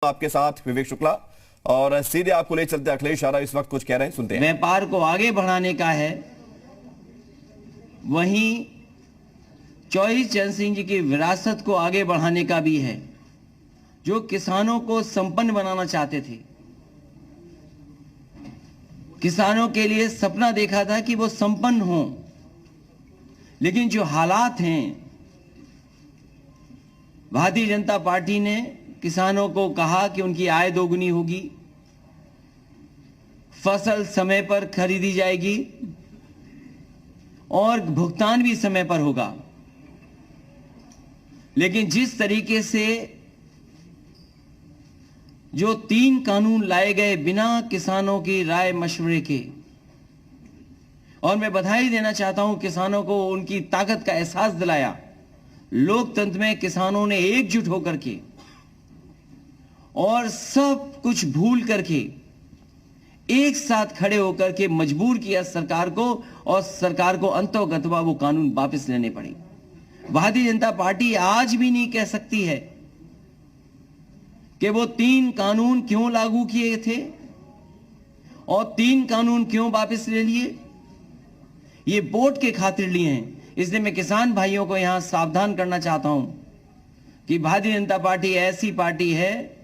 आपके साथ विवेक शुक्ला और सीधे आपको ले चलते अखिलेश यादव इस वक्त कुछ कह रहे हैं, सुनते हैं। व्यापार को आगे बढ़ाने का है, वहीं चौधरी चरण सिंह जी की विरासत को आगे बढ़ाने का भी है, जो किसानों को संपन्न बनाना चाहते थे। किसानों के लिए सपना देखा था कि वो संपन्न हों, लेकिन जो हालात हैं, भारतीय जनता पार्टी ने किसानों को कहा कि उनकी आय दोगुनी होगी, फसल समय पर खरीदी जाएगी और भुगतान भी समय पर होगा। लेकिन जिस तरीके से जो 3 कानून लाए गए बिना किसानों की राय मशवरे के, और मैं बधाई देना चाहता हूं किसानों को, उनकी ताकत का एहसास दिलाया। लोकतंत्र में किसानों ने एकजुट होकर के और सब कुछ भूल करके एक साथ खड़े होकर के मजबूर किया सरकार को, और सरकार को अंतोगत्वा वो कानून वापस लेने पड़े। भारतीय जनता पार्टी आज भी नहीं कह सकती है कि वो 3 कानून क्यों लागू किए थे और 3 कानून क्यों वापस ले लिए। ये वोट के खातिर लिए हैं। इसलिए मैं किसान भाइयों को यहां सावधान करना चाहता हूं कि भारतीय जनता पार्टी ऐसी पार्टी है,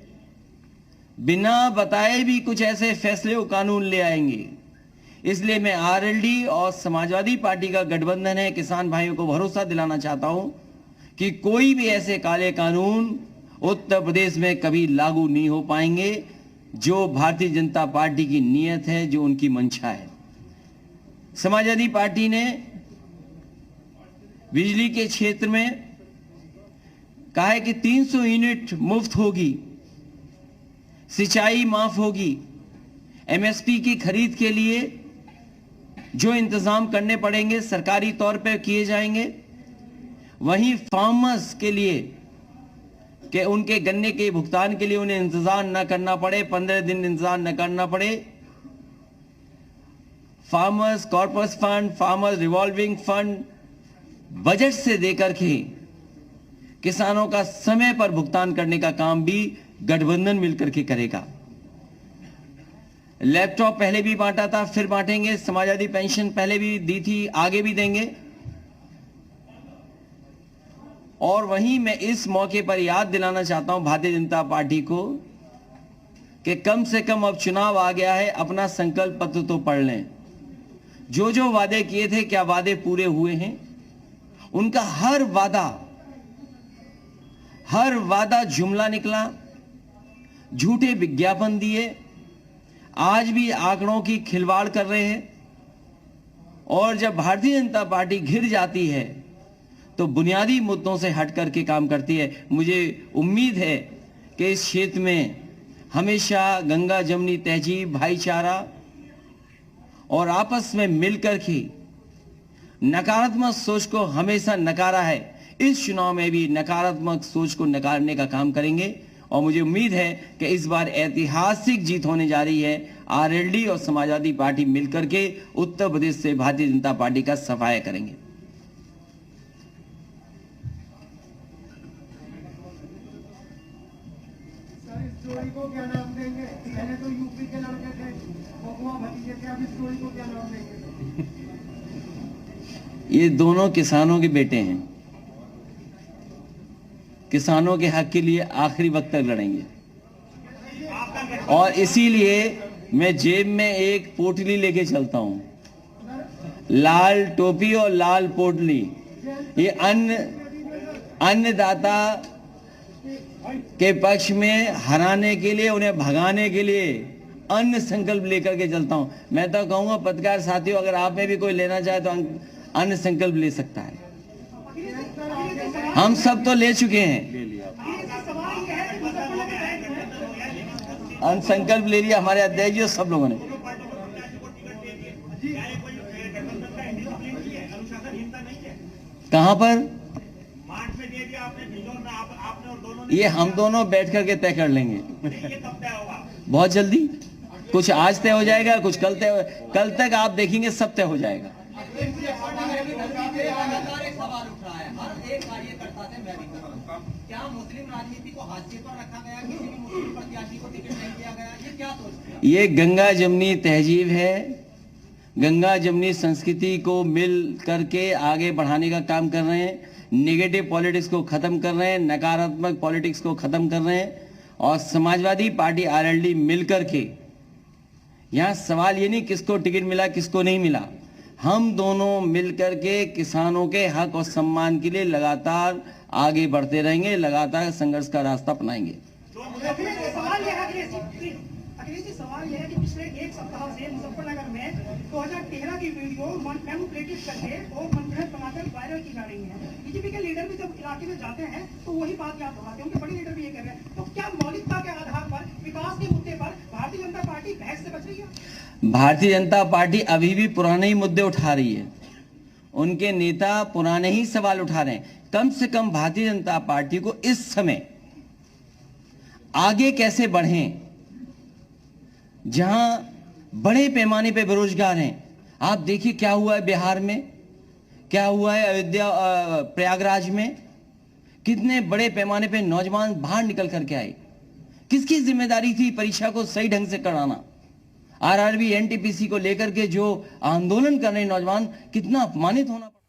बिना बताए भी कुछ ऐसे फैसले और कानून ले आएंगे। इसलिए मैं आरएलडी और समाजवादी पार्टी का गठबंधन है, किसान भाइयों को भरोसा दिलाना चाहता हूं कि कोई भी ऐसे काले कानून उत्तर प्रदेश में कभी लागू नहीं हो पाएंगे। जो भारतीय जनता पार्टी की नीयत है, जो उनकी मंशा है। समाजवादी पार्टी ने बिजली के क्षेत्र में कहा है कि 300 यूनिट मुफ्त होगी, सिंचाई माफ होगी, एमएसपी की खरीद के लिए जो इंतजाम करने पड़ेंगे सरकारी तौर पर किए जाएंगे। वहीं फार्मर्स के लिए कि उनके गन्ने के भुगतान के लिए उन्हें इंतजार न करना पड़े, 15 दिन इंतजार न करना पड़े। Farmers corpus fund, farmers revolving fund budget से देकर के किसानों का समय पर भुगतान करने का काम भी गठबंधन मिलकर के करेगा। लैपटॉप पहले भी बांटा था, फिर बांटेंगे। समाजवादी पेंशन पहले भी दी थी, आगे भी देंगे। और वहीं मैं इस मौके पर याद दिलाना चाहता हूं भारतीय जनता पार्टी को कि कम से कम अब चुनाव आ गया है, अपना संकल्प पत्र तो पढ़ लें। जो जो वादे किए थे, क्या वादे पूरे हुए हैं? उनका हर वादा जुमला निकला, झूठे विज्ञापन दिए, आज भी आंकड़ों की खिलवाड़ कर रहे हैं। और जब भारतीय जनता पार्टी घिर जाती है तो बुनियादी मुद्दों से हट करके काम करती है। मुझे उम्मीद है कि इस क्षेत्र में हमेशा गंगा जमुनी तहजीब, भाईचारा और आपस में मिलकर के नकारात्मक सोच को हमेशा नकारा है। इस चुनाव में भी नकारात्मक सोच को नकारने का काम करेंगे। और मुझे उम्मीद है कि इस बार ऐतिहासिक जीत होने जा रही है। आरएलडी और समाजवादी पार्टी मिलकर के उत्तर प्रदेश से भारतीय जनता पार्टी का सफाया करेंगे। स्टोरी को क्या नाम देंगे? पहले तो यूपी के लड़के थे, बबुआ भतीजे थे, अब स्टोरी को क्या नाम देंगे? ये दोनों किसानों के बेटे हैं, किसानों के हक के लिए आखिरी वक्त तक लड़ेंगे। और इसीलिए मैं जेब में एक पोटली लेके चलता हूं, लाल टोपी और लाल पोटली। ये अन्नदाता के पक्ष में हराने के लिए, उन्हें भगाने के लिए अन्न संकल्प लेकर के चलता हूं। मैं तो कहूंगा पत्रकार साथियों, अगर आप में भी कोई लेना चाहे तो अन्न संकल्प ले सकता है। हम सब तो ले चुके हैं, अन्न संकल्प ले लिया हमारे अध्यक्ष जी, सब लोगों ने। कहां पर? ये हम दोनों बैठ करके तय कर लेंगे बहुत जल्दी। कुछ आज तय हो जाएगा, कुछ कल तक आप देखेंगे सब तय हो जाएगा। सवाल उठ रहा है, हर एक कार्यकर्ता से मैं भी कर रहा हूं, क्या मुस्लिम राजनीति को हाशिए पर रखा गया, किसी भी मुस्लिम प्रत्याशी को टिकट नहीं दिया गया, ये क्या सोचते हैं? ये गंगा जमनी तहजीब है। गंगा जमनी संस्कृति को मिल करके आगे बढ़ाने का काम कर रहे हैं। नेगेटिव पॉलिटिक्स को खत्म कर रहे हैं, नकारात्मक पॉलिटिक्स को खत्म कर रहे हैं। और समाजवादी पार्टी आरएलडी मिल करके, यहाँ सवाल ये नहीं किसको टिकट मिला किसको नहीं मिला, हम दोनों मिलकर के किसानों के हक और सम्मान के लिए लगातार आगे बढ़ते रहेंगे, लगातार संघर्ष का रास्ता अपनाएंगे। अखिलेश जी, सवाल यह है कि पिछले एक सप्ताह से मुजफ्फरनगर में 2013 की वीडियो मैनिपुलेटेड करके और मनगढ़ंत बनाकर वायरल की जा रही है। बीजेपी के लीडर भी जब इलाके में जाते हैं तो वही बात याद दोहराते हैं, उनके बड़े लीडर भी ये कह रहे हैं। तो क्या मौलिकता के आधार पर विकास के मुद्दे पर भारतीय जनता पार्टी बहस से बच रही है? भारतीय जनता पार्टी अभी भी पुराने ही मुद्दे उठा रही है। उनके नेता पुराने ही सवाल उठा रहे हैं। कम से कम भारतीय जनता पार्टी को इस समय आगे कैसे बढ़ें, जहां बड़े पैमाने पे बेरोजगार हैं। आप देखिए क्या हुआ है बिहार में, क्या हुआ है अयोध्या प्रयागराज में, कितने बड़े पैमाने पे नौजवान बाहर निकल करके आए। किसकी जिम्मेदारी थी परीक्षा को सही ढंग से कराना? आरआरबी एनटीपीसी को लेकर के जो आंदोलन कर रहे नौजवान, कितना अपमानित होना पड़ा।